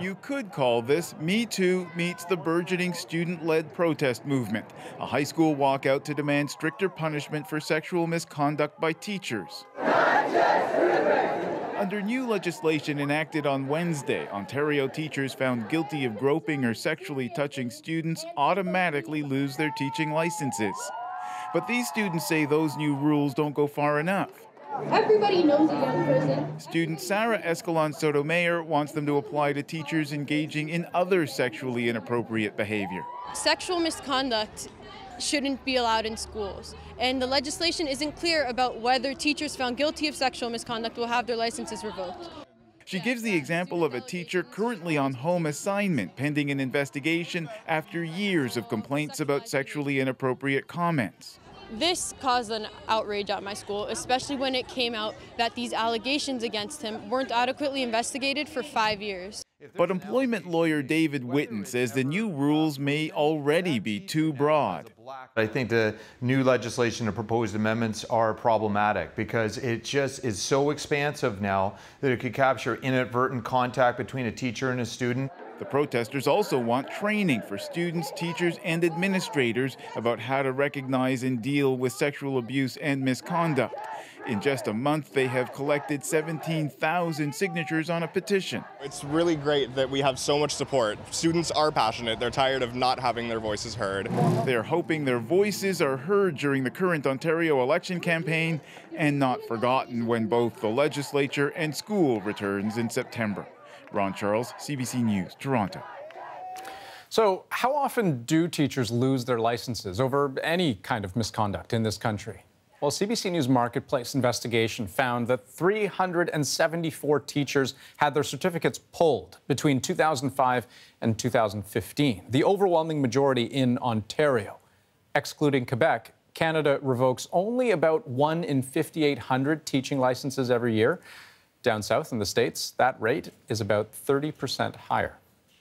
You could call this Me Too meets the burgeoning student-led protest movement, a high school walkout to demand stricter punishment for sexual misconduct by teachers. Under new legislation enacted on Wednesday, Ontario teachers found guilty of groping or sexually touching students automatically lose their teaching licenses. But these students say those new rules don't go far enough. Everybody knows a young person. Student Sarah Escalon-Sotomayor wants them to apply to teachers engaging in other sexually inappropriate behavior. Sexual misconduct shouldn't be allowed in schools, and the legislation isn't clear about whether teachers found guilty of sexual misconduct will have their licenses revoked. She gives the example of a teacher currently on home assignment pending an investigation after years of complaints about sexually inappropriate comments. This caused an outrage at my school, especially when it came out that these allegations against him weren't adequately investigated for 5 years. But employment lawyer David Witten says the new rules may already be too broad. I think the new legislation and proposed amendments are problematic because it just is so expansive now that it could capture inadvertent contact between a teacher and a student. The protesters also want training for students, teachers, and administrators about how to recognize and deal with sexual abuse and misconduct. In just a month, they have collected 17,000 signatures on a petition. It's really great that we have so much support. Students are passionate. They're tired of not having their voices heard. They're hoping their voices are heard during the current Ontario election campaign and not forgotten when both the legislature and school returns in September. Ron Charles, CBC News, Toronto. So how often do teachers lose their licenses over any kind of misconduct in this country? Well, CBC News Marketplace investigation found that 374 teachers had their certificates pulled between 2005 and 2015, the overwhelming majority in Ontario. Excluding Quebec, Canada revokes only about 1 in 5,800 teaching licenses every year. Down south in the States, that rate is about 30% higher.